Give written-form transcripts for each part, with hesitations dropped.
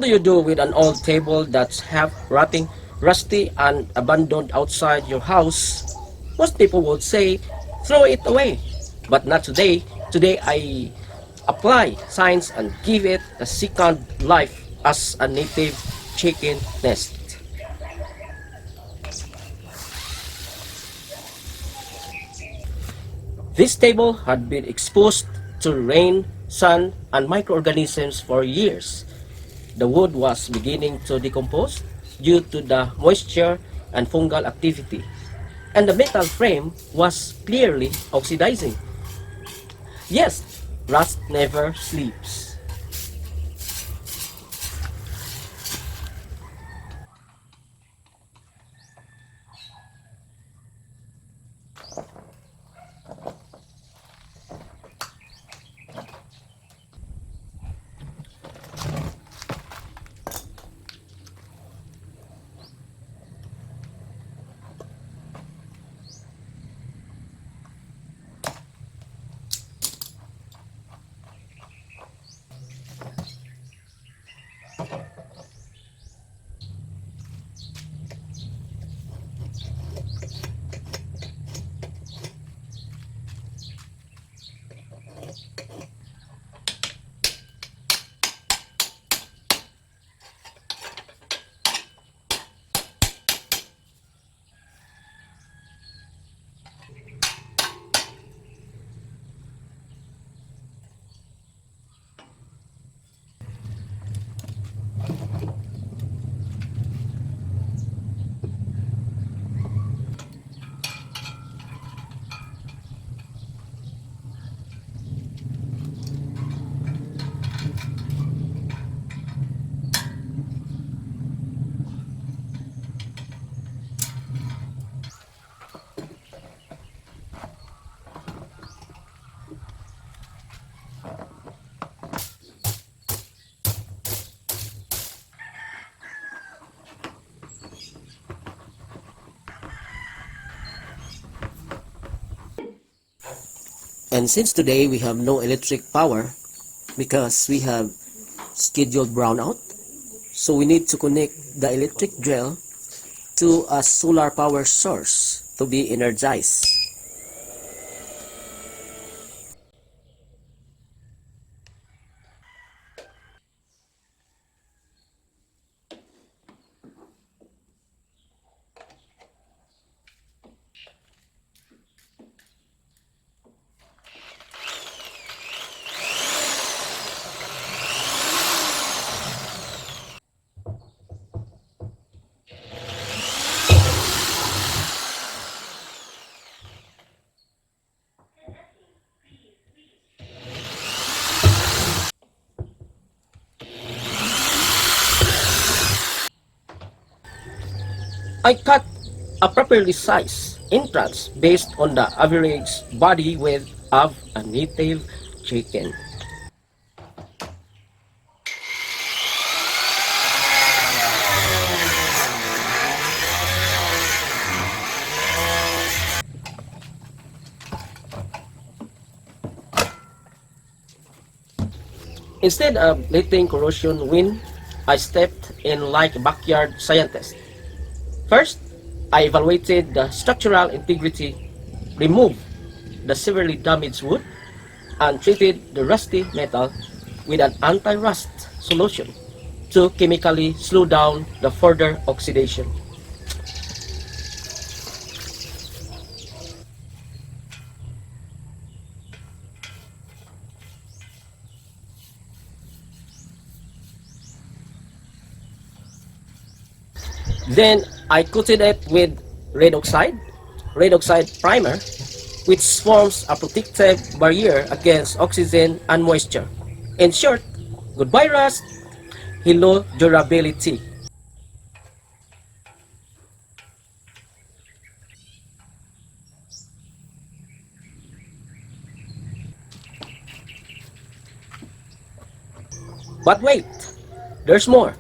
do you do with an old table that's half rotting, rusty, and abandoned outside your house? Most people would say, throw it away. But not today. Today I apply science and give it a second life as a native chicken nest. This table had been exposed to rain, sun, and microorganisms for years. The wood was beginning to decompose due to the moisture and fungal activity, and the metal frame was clearly oxidizing. Yes, rust never sleeps. And since today we have no electric power because we have scheduled brownout, so we need to connect the electric drill to a solar power source to be energized. I cut a properly sized entrance based on the average body width of a native chicken. Instead of letting corrosion win, I stepped in like a backyard scientist. First, I evaluated the structural integrity, removed the severely damaged wood, and treated the rusty metal with an anti-rust solution to chemically slow down the further oxidation. Then I coated it with red oxide primer, which forms a protective barrier against oxygen and moisture. In short, goodbye rust, hello durability. But wait, there's more.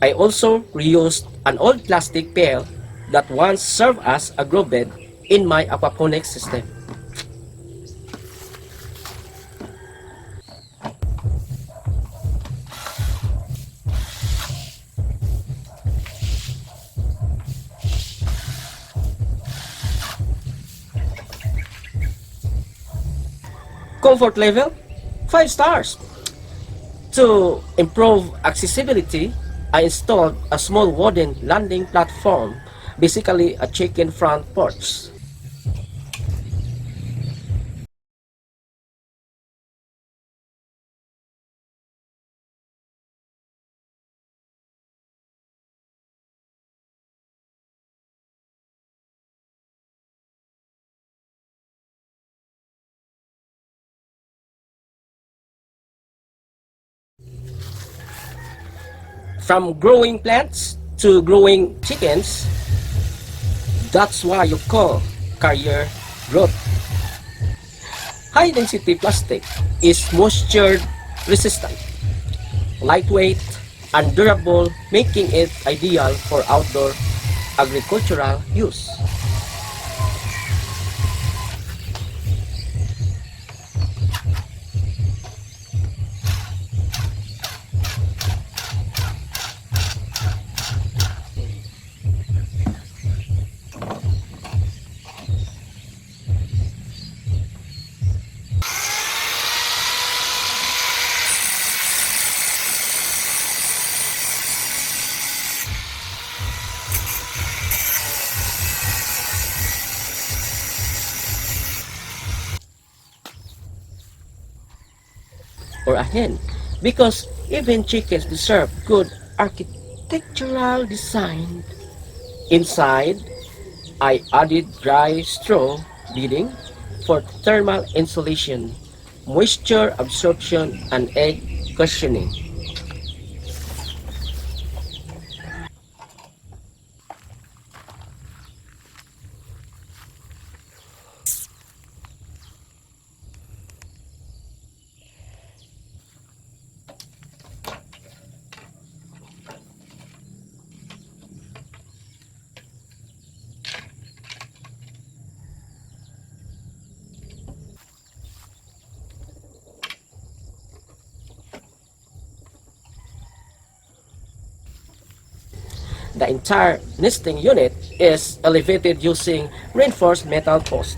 I also reused an old plastic pail that once served as a grow bed in my aquaponics system. Comfort level, 5 stars. To improve accessibility, I installed a small wooden landing platform, basically a chicken front porch. From growing plants to growing chickens, that's why you call career growth. High density plastic is moisture resistant, lightweight, and durable, making it ideal for outdoor agricultural use. Or a hen, because even chickens deserve good architectural design. Inside, I added dry straw bedding for thermal insulation, moisture absorption, and egg cushioning. The entire nesting unit is elevated using reinforced metal posts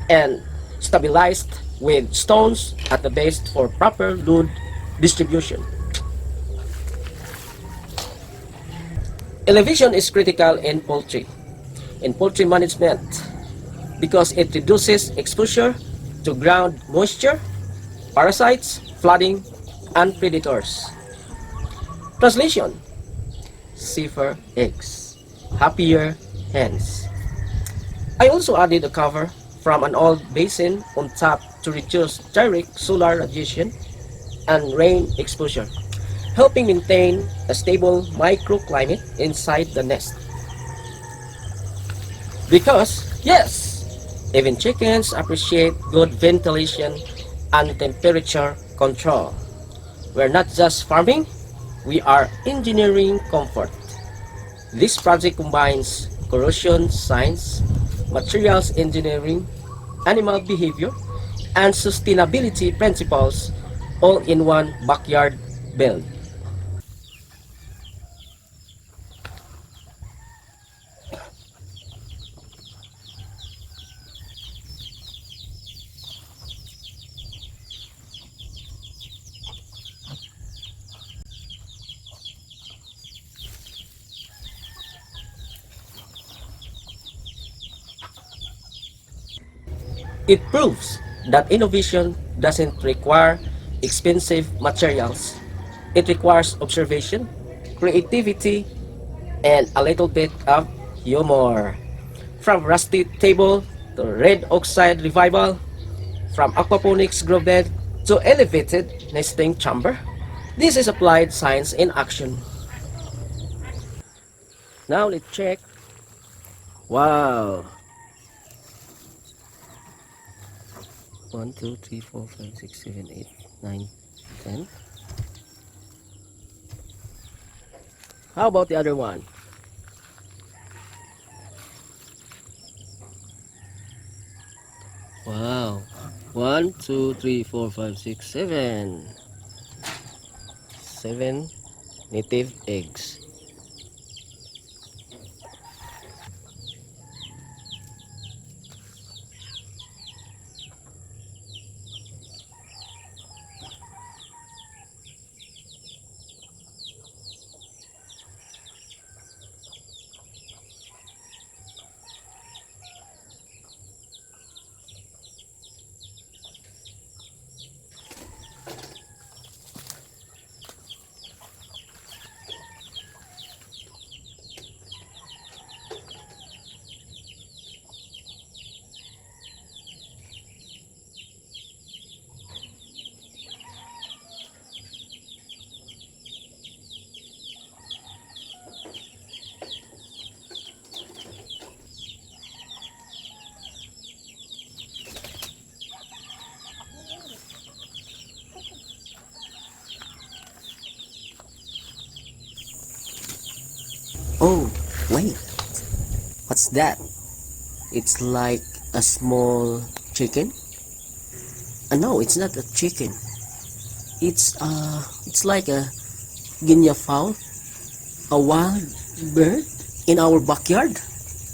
and stabilized with stones at the base for proper load distribution. Elevation is critical in poultry management, because it reduces exposure to ground moisture, parasites, flooding, and predators. Translation: safer eggs, happier hens. I also added a cover from an old basin on top to reduce direct solar radiation and rain exposure, helping maintain a stable microclimate inside the nest. Because, yes, even chickens appreciate good ventilation and temperature control. We're not just farming, we are engineering comfort. This project combines corrosion science, materials engineering, animal behavior, and sustainability principles all in one backyard build. It proves that innovation doesn't require expensive materials. It requires observation, creativity, and a little bit of humor. From rusty table to red oxide revival, from aquaponics grow bed to elevated nesting chamber, this is applied science in action. Now let's check. Wow! 1, 2, 3, 4, 5, 6, 7, 8, 9, 10. How about the other one? Wow. 1, 2, 3, 4, 5, 6, 7. 7 native eggs. Oh, wait. What's that? It's like a small chicken? No, it's not a chicken. It's like a guinea fowl, a wild bird in our backyard.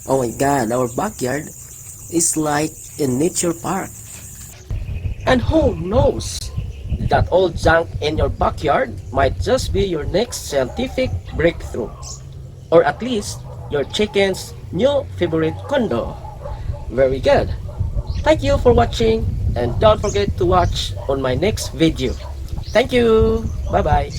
Oh my god, our backyard is like a nature park. And who knows? That old junk in your backyard might just be your next scientific breakthrough. Or at least your chicken's new favorite condo. Very good. Thank you for watching and don't forget to watch on my next video. Thank you. Bye bye.